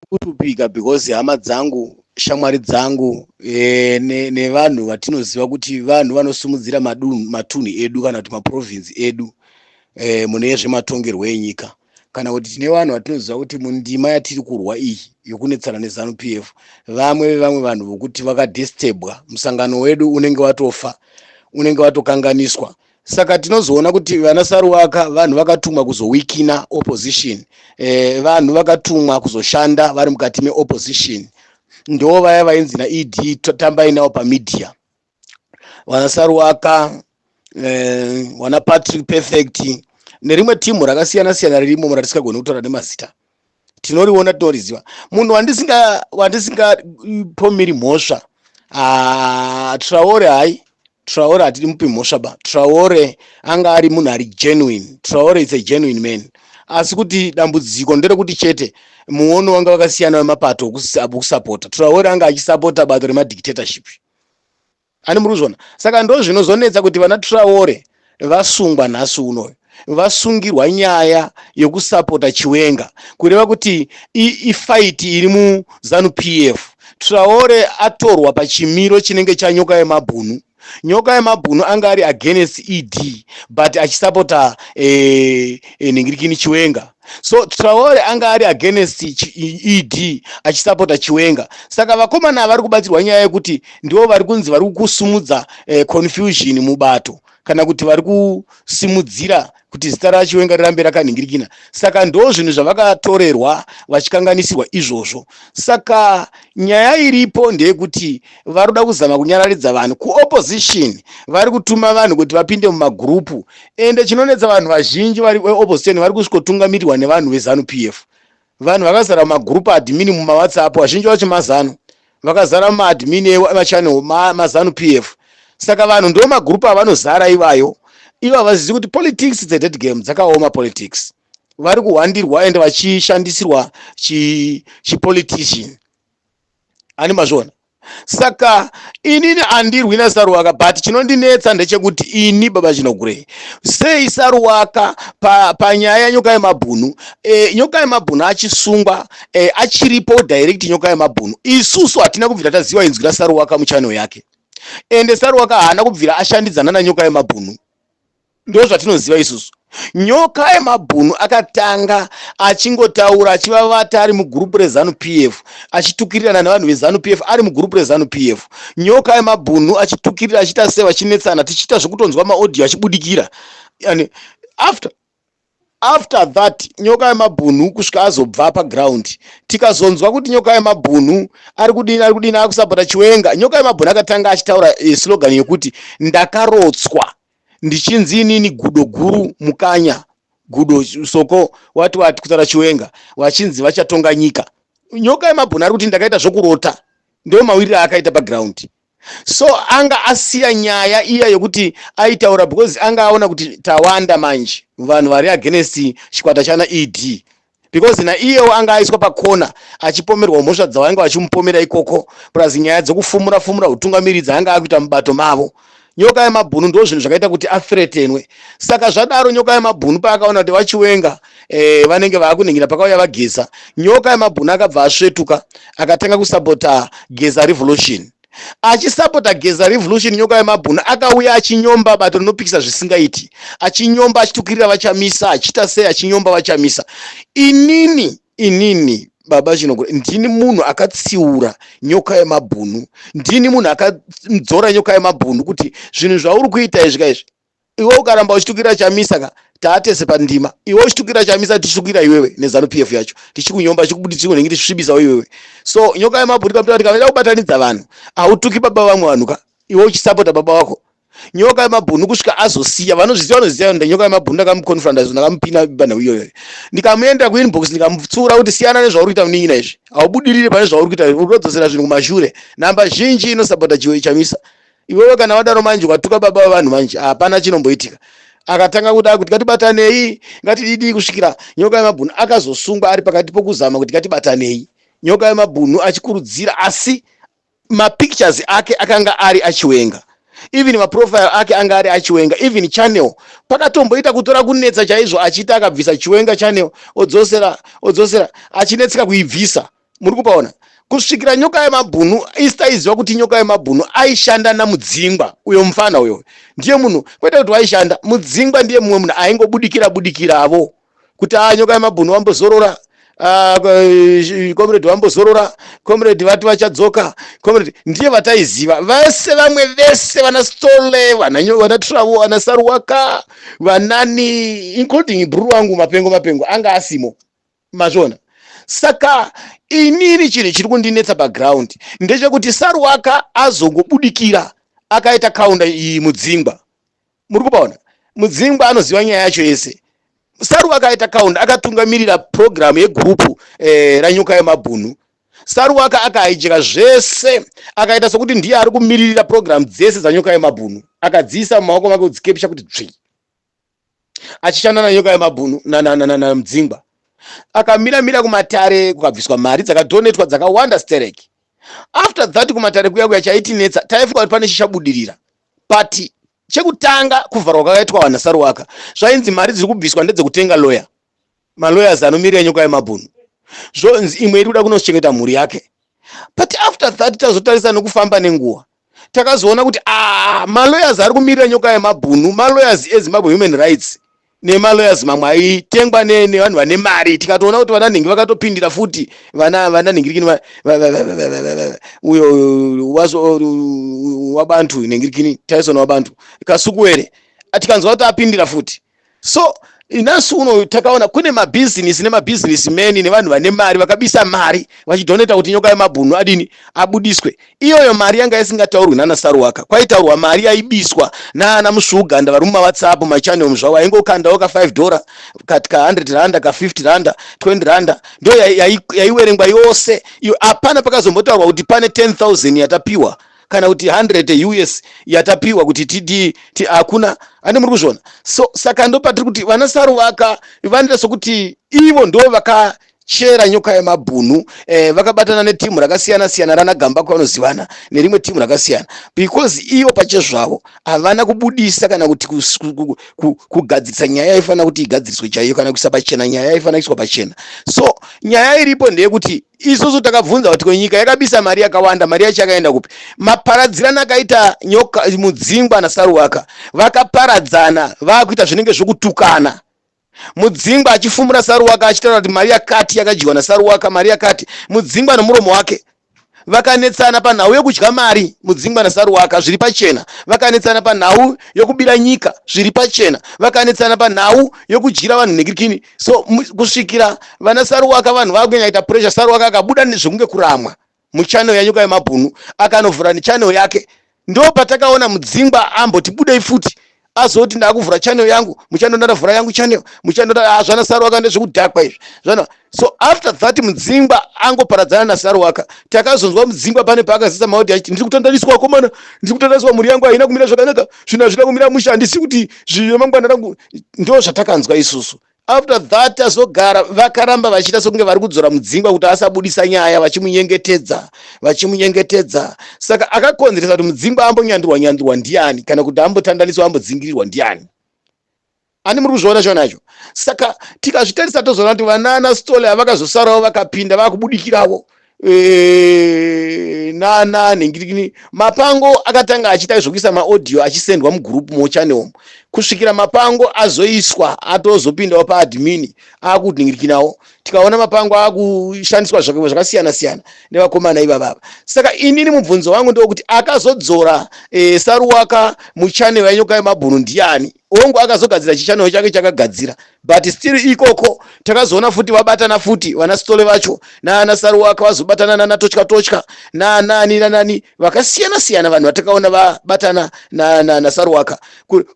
kutupika because hama dzangu shamwari dzangu nevanhu vatinoziva kuti vanhu vanosumudzira matunhu edu kana kuti maprovinsi edu mune zvematongerwo enyika, kana kuti tine vanhu vatinoziva kuti mundima yatiri kurwa iyi yokunetsana nezanu PF vamwe vanhu vokuti vakadistebwa, musangano wedu unenge watofa, unenge watokanganiswa. Saka tinozoona kuti vana Saruwaka vanhu vakatumwa kuzowikina opposition, vanhu vakatumwa kuzoshanda vari mukati meopposition, ndo vaya vainzi naED tambai nawo pamedia. Vana Saruwaka, wana Patrick Perfect nerimwe timu rakasiyana siyana ririmo ratisingagoni kutora nemazita, tinoriona tinoriziva. Munhu wandisingapomiri mhosva Traore, hai Traore hatidi mupi mhosva ba. Traore anga ari munhu ari genuine. Traore is a genuine man. Asi kuti dambudziko nderekuti chete muono wanga wakasiyana wemapato okusapota. Traore anga achisapota bato remadictatorship. Ani muruzvona. Saka ndo zvinozonetsa kuti vana Traore vasungwa nhasi uno, vasungirwa nyaya yokusapota Chiwenga, kureva kuti ifight iri muZanu PF. Traore atorwa pachimiro chinenge chanyoka yemabhunu. Nyoka yemabhunu anga ari against ED but achisapota Ningirikini Chiwenga. So Traore anga ari against ED achisapota Chiwenga. Saka vakomana vari kubatsirwa nyaya yekuti ndivo vari kunzi vari kusumudza confusion mubato, kana kuti vari kusimudzira kuti zita raChiwenga rirambe rakaningirikina. Saka ndo zvinhu zvavakatorerwa vachikanganisirwa izvozvo. Saka nyaya iripo ndeyekuti varuda kuzama kunyararidza vanhu kuopposition, vari kutuma vanhu kuti vapinde mumagrupu, ende chinonetsa vanhu vazhinji vari opposition vari kusvikotungamirirwa nevanhu vezanu PF. Vanhu vakazara mumagrupu admin mumawhatsapp, vazhinji vacho mazanu vakazara mumaadmin emachannel mazanu PF. Saka vanhu ndo magrupu avanozara ivayo. Ivo havazivi kuti politics is a dead game, dzakaoma politics. Vari kuhwandirwa ende vachishandisirwa chipolitician. Ani mazvona. Saka inini andirwi naSaruwaka, but chinondinetsa ndechekuti ini baba Chinogure sei Saruwaka panyaya nyoka yemabhunu, nyoka yemabhunu achisungwa, achiripo direct nyoka yemabhunu. Isusu hatina kubvira taziva inzwi raSaruwaka muchannel yake, ende Saruwaka haana kubvira ashandidzana nanyoka yemabhunu. Ndo zvatinoziva isusu. Nyoka yemabhunu akatanga achingotaura achivavata ari mugrupu rezanu PF, achitukirirana navanhu vezanu PF ari mugrupu rezanu PF. Nyoka yemabhunu achitukirira achita seva chinetsana, tichita zvokutonzwa maaudio achibudikira. Yani after that nyoka yemabhunu kusvika azobva paground, tikazonzwa kuti nyoka yemabhunu ari kudini akusapota Chiwenga. Nyoka yemabhunu akatanga achitaura slogan yokuti ndakarotswa ndichinzi inini gudo guru mukanya, gudo soko wati kutaura Chiwenga vachinzi vachatonga nyika. Nyoka yemabhunu ari kuti ndakaita zvokurota, ndio mawirire akaita paground. So anga asiya nyaya iya yokuti aitaura because anga aona kuti tawanda manje vanhu vari against chikwata chana ED, because na iyewo anga aiswa pakona achipomerwa mhosva dzavanga vachimupomera ikoko, plus nyaya dzokufumura utungamiridzi anga akuita mubato mavo. Nyoka yemabhunu ndo zvinhu zvakaita kuti athreatenwe. Saka zvadaro nyoka yemabhunu paakaona kuti vaChiwenga vanenge vakuningira pakauya vageza, nyoka yemabhunu akabva asvetuka akatanga kusapota Geza Revolution. Achisapota Geza Revolution, nyoka yemabhunu akauya achinyomba bato rinopikisa zvisingaiti, achinyomba achitukirira vachamisa, achita sei achinyomba vachamisa. Inini baba Chinogure ndini munhu akatsiura nyoka yemabhunu, ndini munhu akadzora nyoka yemabhunu kuti zvinhu zvauri kuita izvi kaizvi, iwe ukaramba uchitukira chamisa taatese pandima, iwe uchitukira chamisa tichitukira iwewe nezanu PF yacho, tichikunyomba tichikubuditsira nengiti tisvibisawo iwewe. So nyoka yemabhunu ikamutaura kuti kavaida kubatanidza vanhu hautuki baba vamwe vanhu ka, iwe uchisapota baba wako. Nyoka yemabhunu kusvika azosiya, vanoziva nyoka yemabhunu ndakamuconfronta ndakamupina banhau iyoyo, ndikamuenda kuinbox ndikamutsura kuti siyana nezvauri kuita munin'ina izvi, haubudirire pane zvauri kuita, urodzosera zvinhu kumashure. Namba zhinji inosapota chamisa. Iwewe kana wadaro manje ukatuka baba vavanhu manje hapana chinomboitika. Akatanga kuda kuti ngatibatanei, ngatidii, kusvikira nyoka yemabhunu akazosungwa ari pakati pokuzama kuti ngatibatanei. Nyoka yemabhunu achikurudzira, asi mapictures ake akanga ari aChiwenga. Even maprofile ake anga ari aChiwenga, even channel pakatomboita kutora kunetsa chaizvo, achita akabvisa Chiwenga channel odzosera achinetseka kuibvisa. muri kupaona. Kusvikira nyoka yemabhunu isitaiziva kuti nyoka yemabhunu aishanda namudzingwa. Uyo mufana uyo ndiye munhu, kwete kuti waishanda mudzingwa, ndiye mumwe munhu aingobudikira avo kuti nyoka yemabhunu wambozorora, comrade wambozorora, comrade vati vachadzoka, comrade ndiye vataiziva. Vese vamwe vese vana Stole, vana Travo, vana Saruwaka, vanani, including buru wangu mapengo anga asimo mazvona. Saka inini chiri chiri kundinetsa background ndechekuti Saruwaka azongobudikira akaita kaunda iyi mudzingwa. Muri kupaona, mudzingwa anoziva nyaya yacho yese. Saruwaka akaita kaunda akatungamirira program yegrupu ranyoka yemabhunu. Saruwaka akaijeka zvese akaita sokuti ndiye ari kumiririra program dzese dzanyoka yemabhunu, akadziisa mumaoko make kudzikepisha kuti dzvi, achishanda nanyoka yemabhunu na mudzingwa. Akamira kumatare kukabviswa mari dzakadonetwa dzakawanda stereki. After that kumatare kuya chaitinetsa taifunga kuti pane chichabudirira. But chekutanga kuvharwa kwakaitwa wana Saruwaka zvainzi mari dziri kubviswa ndedzekutenga lawyer, malawyers anomirira nyoka yemabhunu. Zvonzi imwe iri kuda kunochengeta mhuri yake. But after that tazotarisa nokufamba nenguva takazoona kuti malawyers ari kumirira nyoka yemabhunu, malawyers eZimbabwe Human Rights nemalawyers mamwe aitengwa nevanhu vane mari. Tikatoona kuti vananhingi vakatopindira futi, vananhingirikini uyo wabantu nhingirikini Tyson wabantu Kasukuwere tikanzwa kuti apindira futi. So inasu uno takaona kune mabhizinesi nemabhizinesimeni nevanhu vane mari vakabisa mari vachidoneta kuti nyoka yemabhunu adini abudiswe. Iyoyo mari yanga isingataurwi nana Saruwaka, kwaitaurwa mari yaibiswa naana musvuganda vari mumaWhatsApp machannel zvavo, aingokandawo ka $5 ka R100 ka R50 R20 ndo yaiwerengwa yose. Iyo hapana pakazombotaurwa kuti pane 10,000 yatapiwa kana kuti 100 US yatapiwa kuti tidi hakuna. Ane muri kuzvona. So saka ndopatiri kuti vana Saruwaka vanoita sokuti ivo ndo vakachera nyoka yemabhunu, vakabatana netimu rakasiyana siyana rana Gamba kwavanozivana nerimwe timu rakasiyana, because ivo pachezvavo havana kubudisa kana kuti kugadzirisa nyaya yaifana kuti igadziriswe chaiyo kana kuisa pachena nyaya yaifana kuiswa pachena. So nyaya iripo ndeyekuti isusu takabvunza kuti nyika yakabisa mari yakawanda, mari yacho yakaenda kupi? Maparadzirana akaita nyoka mudzingwa naSaruwaka vakaparadzana vakuita zvinenge zvokutukana. Mudzingwa achifumura Saruwaka achitaura kuti mari yakati yakadyiwa naSaruwaka, mari yakati. Mudzingwa nomuromo wake vakanetsana panhau yokudya mari. Mudzingwa naSaruwaka zviri pachena. Vakanetsana panhau yokubira nyika zviri pachena. Vakanetsana panhau yokudyira vanhu nhingirikini. So kusvikira vana Saruwaka vanhu vakunyaita pressure, Saruwaka akabuda nezvokunge kuramwa muchannel yanyoka yemabhunu akanovhura nechannel yake. Ndo patakaona mudzingwa amboti budei futi azoti ndakuvhura channel yangu, muchando ndavhura yangu channel, muchando zvana Saruwaka ndezvekudhakwa izvi zvana. So after that mudzingwa angoparadzana naSaruwaka. Takazonzwa mudzingwa pane paakazisa maudhi achiti ndiri kutandaniswa komana, ndiri kutandaniswa mhuri yangu haina kumira zvakanaka, zvinhu hazvina kumira musha, handisi kuti zviyo mangwana rangu. Ndo zvatakanzwa isusu. After that tazogara vakaramba vachiita sokunge vari kudzora mudzingwa kuti asabudisa nyaya, vachimunyengetedza. Saka akakonzeresa kuti mudzingwa ambonyandirwa ndiani kana kuti ambotandaniswa ambodzingirirwa ndiani. Ani muri kuzviona chonacho. Saka tikazvitarisa tozoona kuti vanana Stole havakazosarawo vakapinda vakubudikirawo nana nhingirikini. Mapango akatanga achiita zvokuisa maaudio achisendwa mugroup muchannel kusvikira mapango azoiswa atozopindawo paadmin akudhingirikinawo. Tikaona mapango akushandiswa zvakasiyana siyana nevakomana ivava. Saka inini mubvunzo wangu ndokuti akazodzora Saruwaka muchannel yanyoka yemabhunu ndiani? Ongo akazogadzira chichannel chake chakagadzira, but still ikoko takazoona futi vabatana futi vana Stole vacho naana Saruwaka vazobatana nana Tochka nani vakasiyana siyana vanhu vatakaona vabatana na Saruwaka.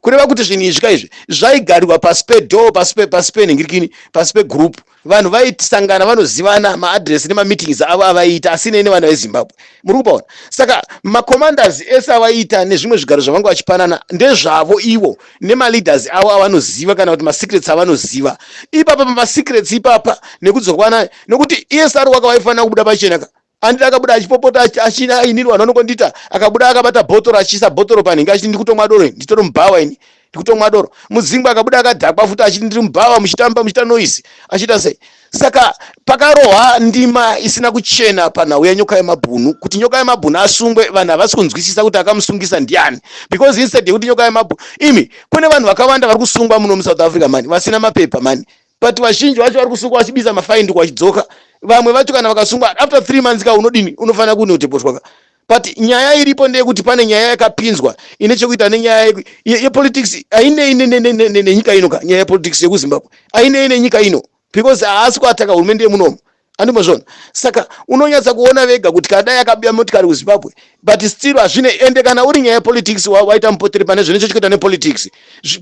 Kureva kuti zvinhu izvi izvi zvaigarirwa pasi pedo, pasi penhingirikini, pasi pegroup. Vanhu vaisangana vanozivana maadresi nemameetings avo avaita asine nevanhu veZimbabwe. Muri kupaona. Saka macommanders ese avaita nezvimwe zvigaro zvavanga vachipanana ndezvavo ivo nemaleaders avo avanoziva kana kuti masecrets avanoziva. Ipapa pamasecrets ipapa nekudzorwana nokuti iye Saruwaka waifanira kubuda pachena ka. Anditi akabuda achipopota achina inini vanhu vanokondita akabuda akabata bhotoro achiisa bhotoro panhingi achiti ndiri kutomwa doro nditori mubhawa ini. tikutomwa doro. Mudzingwa akabuda akadhakwa futi achiti ndiri mubhawa muchita noise achita sei. Saka pakarohwa ndima isina kuchena panhau yenyoka yemabhunu, kuti nyoka yemabhunu asungwe vanhu havasi kunzwisisa kuti akamusungisa ndiani, because instead yekuti nyoka yemabhunu imi kune vanhu vakawanda vari kusungwa muno muSouth Africa mani vasina mapepa mani, but vazhinji vacho vari kusungwa vachibisa mafaini kwachidzoka. Vamwe vacho kana vakasungwa after 3 months ka unodini unofanira kunotepotwa. But nyaya iripo ndeyekuti pane nyaya yakapinzwa ine chekuita nenyaya yepolitics ainei nenyika ino. Nyaya yepolitics yekuZimbabwe ainei nenyika ino, because haasi kuataka hurumende yemunomu andimozvona. Saka unonyatsa kuona vega kuti kadai akabuya motikari kuZimbabwe but still hazvine ende. Kana uri nyaya yepolitics waita mupotere pane zvine chochikuita nepolitics,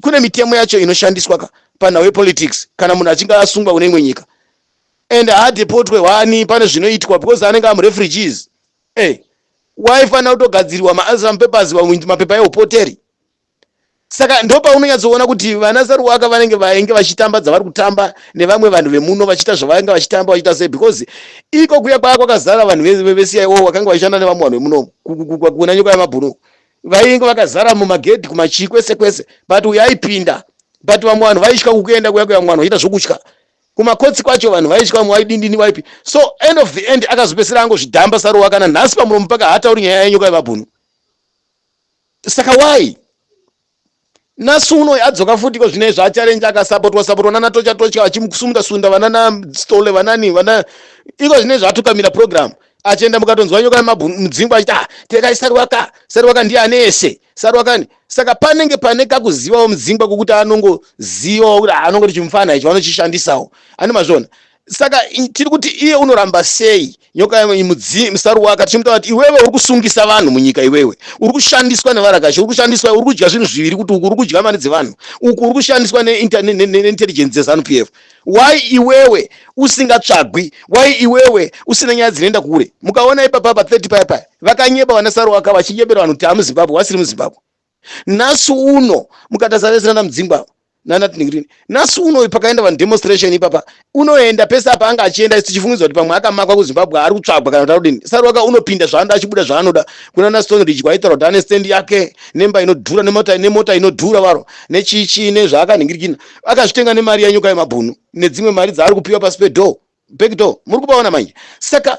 kune mitemo yacho inoshandiswa panhau yepolitics kana munhu achinge asungwa kune imwe nyika and haadepotwe wani pane zvinoitwa because anenge amurefugees. Waifanira kutogadzirwa maasylum papers mapepa eupoteri. Saka ndo paunonyatsoona kuti vana Saruwaka vainge vachitamba dzavari kutamba nevamwe vanhu vemuno vachiita zvavainge vachitamba vachiita sei, because iko kuya kwakazara vanhu veCIO vakanga vachishanda nevamwe vanhu vemuno kuna nyoka yemabhunu vainge vakazara mumagedhi kumachii kwese kwese, but uyu aipinda, but vamwe vanhu vaitya kukuenda kuya mwana vachiita zvokutya kumakotsi kwacho, vanhu vaitya vamwe vaidindini vaipi. So end of the end akazopedzisira angozvidhamba Saruwaka nanhasi pamuromo mpaka hatauri nyaya yenyoka yemabhunu. Saka why nhasi uno adzoka futi kozvinei zvacharenja akasapotwa nanatocha vachimusunda sunda vanana Stole vanani vana iko zvinei zvatukamira program achienda mukatonzwa nyoka yemabhunu mudzingwa achiti tekai Saruwaka ndiye ane ese Saruwakani. Saka panenge pane kakuzivawo mudzingwa kokuti anongozivawo kuti anongoti chimufana ichi vanochishandisawo ani mazvona. Saka tiri kuti iye unoramba sei nyoka Saruwaka tichimutaura kuti iwewe uri kusungisa vanhu munyika, iwewe uri kushandiswa nevarakashi, uri kushandiswa, uri kudya zvinhu zviviri, kuti uku uri kudya mari dzevanhu, uku uri kushandiswa neintelligence dzeZANU-PF. Why iwewe usingatsvagwi? Why iwewe usina nyaya dzinoenda kure? Mukaona ipapa pa 30 paya vakanyeba vana Saruwaka vachinyebera vanhu kuti amuZimbabwe wasiri muZimbabwe. Nhasi uno mukatasaresana mudzingwa nanatiningirini nhasi uno pakaenda vanhu demonstration ipapa unoenda pese apa anga achienda tichifungidzwa kuti pamwe akamakwa kuZimbabwe ari kutsvagwa kana kudini. Saruwaka unopinda zvaanoda achibuda zvaanoda kuna naStone Ridge kwaitaura kuti ane stand yake nemba inodhura nemota inodhura varo nechichi nezvaakaningirikina akazvitenga nemari yenyoka yemabhunu nedzimwe mari dzaari kupiwa pasi pedoor backdoor. Muri kupaona manje. Saka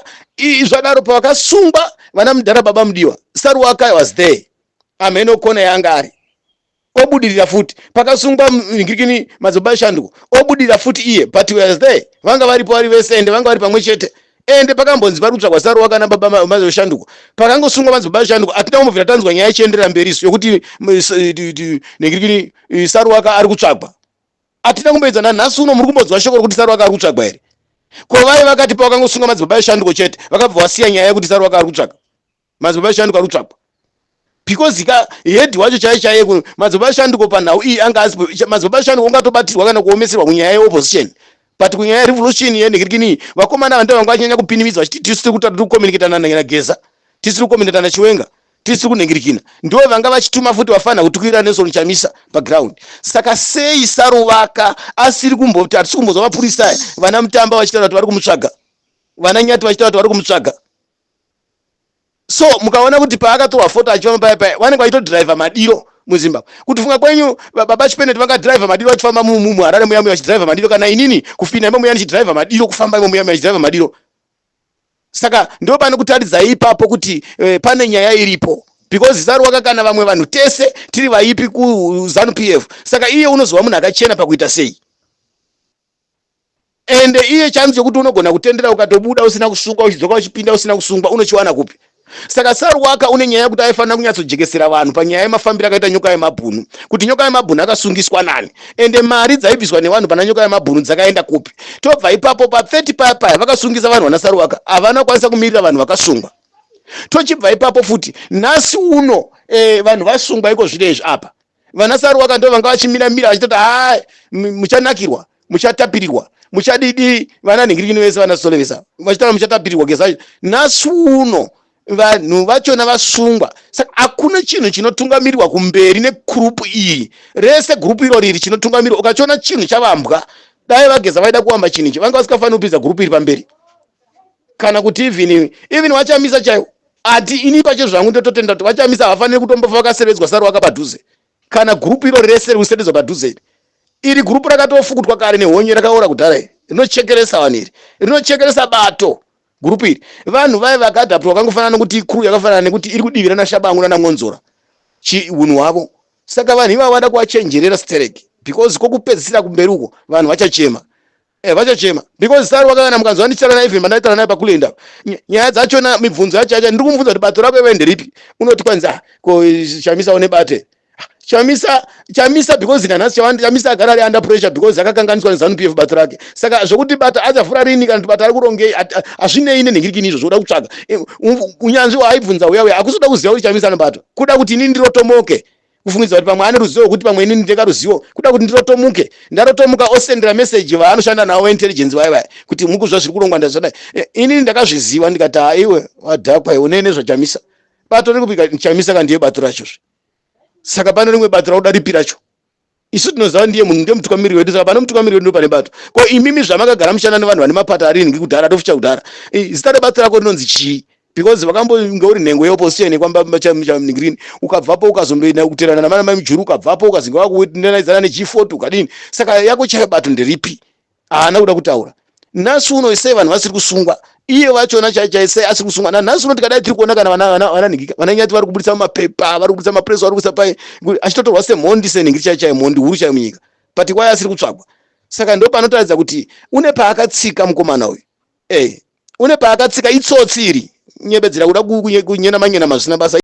zvadaro pavakasungwa vana Mudhara Baba Mudiwa Saruwaka was there ameno kona yanga ari obudirira futi pakasungwa ngirikini Madzimambo Shanduko obudirira futi iye, but he was there. Vanga varipo vari vese ende vanga vari pamwe chete ende pakambonzi pari kutsvagwa Saruwaka naBaba Madzimambo Shanduko pakangosungwa Madzimambo Shanduko atina kumubvira tanzwa nyaya ichienderera mberi yokuti ngirikini Saruwaka ari kutsvagwa atina kumboedzana. Nhasi uno muri kumbonzwa shoko rokuti Saruwaka ari kutsvagwa here? Ko vai vakati pakangosunga Madzimambo Shanduko chete vakabva vasiya nyaya yekuti Saruwaka ari kutsvagwa, Madzimambo Shanduko ari kutsvagwa because head wacho chaiye Madzimambo Shanduko panhau iyi anga asi Madzimambo Shanduko ungatobatirwa kana kuomeserwa kunyaya yeopposition, but kunyaya yerevolution yenekirikini vakomana vanda vanga vachanyanya kupinimidza vachiti tisiri kutatu kukominikitana naGeza, tisiri kukominikitana naChiwenga, tisiri kuningirikina, ndo vanga vachituma futi vafana kutukwira Nelson Chamisa background. Saka sei Saruwaka asiri kumboti atisi kumbozwa mapurisa vana Mutamba vachitaura kuti vari kumutsvaga, vana Nyati vachitaura kuti vari kumutsvaga. So mukaona kuti paakatorwa foto achifamba paya vanenge vachitodhiraivha madiro muZimbabwe. Kuti funga kwenyu Baba Chipeneti vangadhiraivha madiro vachifamba muHarare muya vachidhiraivha madiro, kana inini kufina imo muya nichidhiraivha madiro, kufamba imo muya vachidhiraivha madiro. Saka ndo pane kutaridza ipapo kuti pane nyaya iripo, because Saruwaka kana vamwe vanhu tese tiri vaipi kuZANU-PF. Saka iye unozwa munhu akachena pakuita sei, ende iye chance chokuti unogona kutendera ukatobuda usina kusungwa uchidzoka uchipinda usina kusungwa unochiwana kupi? Saka Saruwaka une nyaya yekuti aifanira kunyatsojekesera vanhu panyaya yemafambiro akaita nyoka yemabhunu, kuti nyoka yemabhunu akasungiswa nani ende mari dzaibviswa nevanhu pana nyoka yemabhunu dzakaenda kupi. Tobva ipapo pa 30 paya vakasungisa vanhu vana Saruwaka havana kwanisa kumirira vanhu vakasungwa. Tochibva ipapo futi nhasi uno vanhu vasungwa iko zvinezvi apa vana Saruwaka ndo vanga vachimira vachitoti muchanakirwa, muchatapirirwa, muchadidi vana ningirikini vese vana Stole vese vachitaura muchatapirirwa Geza. Nhasi uno vanhu vachona vasungwa. Saka hakuna chinhu chinotungamirirwa kumberi negrupu iyi rese. Grupu iro riri chinotungamirwa, ukachiona chinhu chavambwa dai vaGeza vaida kuamba chinhu ichi vanga vasingafaniri kupinza grupu iri pamberi, kana kuti even vachamisa chaiwo ati ini pache zvangu ndototenda kuti vachamisa havafaniri kutombofa vakasevedzwa Saruwaka padhuze. kana gurupu iro rese rikusendedzwa padhuze iri gurupu rakatofukutwa kare nehonye rakaora kudhara iri rinochekeresa vanhu iri rinochekeresa bato gurupu iri vanhu vai vakadhapwa vakangofanana nekuti ikuru yakafanana nekuti iri kudivirana shabangu nanamwonzora chiunhu hwavo saka vanhu ivavo vada kuvachenjerera stereki because kwokupedzisira kumberi uko vanhu vachachema vachachema because sari wakavana mukanzwa ndichitaura naye vhemba ndaitaura naye pakulenda nyaya dzachona mibvunzo yacho yacho ndiri kumubvunza kuti bato rako iwe nderipi unoti kwanza ko Chamisa une bate Chamisa because nanhasi Chamisa agara ari under pressure because akakanganiswa neZANU PF bato rake saka zvokuti bata achafura rini kana kuti bata ari kurongei hazvinei nenhingirikini izvo zvoda kutsvaga unyanzvi hwaaibvunza uya hakusoda kuziva kuti Chamisa anobatwa kuda kuti inini ndirotomoke kufungidzwa kuti pamwe ane ruzivo rwekuti pamwe inini ndeka ruzivo kuda kuti ndirotomuke ndarotomuka osendera meseji vaanoshanda navo intelligence vaivai kuti mukuzva zviri kurongwa ndazvadai inini ndakazviziva ndikati haiwe wadhakwa unene zvaChamisa bato riri kupika Chamisa kandiye bato rachozve saka pane rimwe bato rauda ripi racho isu tinoziva ndiye munhu ndiye mutungamiriri wedu saka pane mutungamiriri wedu pane bato ko imimi zvamakagara mushanda nevanhu vane mapata aringi kudhara tofucha kudhara zita rebato rako rinonzi chii because vakambonge uri nhengo yeopposition yekwamba muningirini ukabvapo ukazondoenda kuterana namana mamijuru ukabvapo ukazinga wakuenderanidzana neG40 ukadini saka yako chayo bato nderipi haana kuda kutaura nhasi uno isei vanhu vasiri kusungwa iye vachona chaisei asiri kusungwa nanhasi uno tikadai tiri kuona kana vananhingika vananyati vari kubudisa mumapepa vari kubudisa mapresi vari kubudisa pai achitotorwa semhondi senhingiri chaiyo mhondi huru chaiyo munyika but kwai asiri kutsvagwa saka ndo panotaridza kuti une paakatsika mukomana uyu une paakatsika itsotsi iri nyebedzera kuda kunyena manyena mazvina basa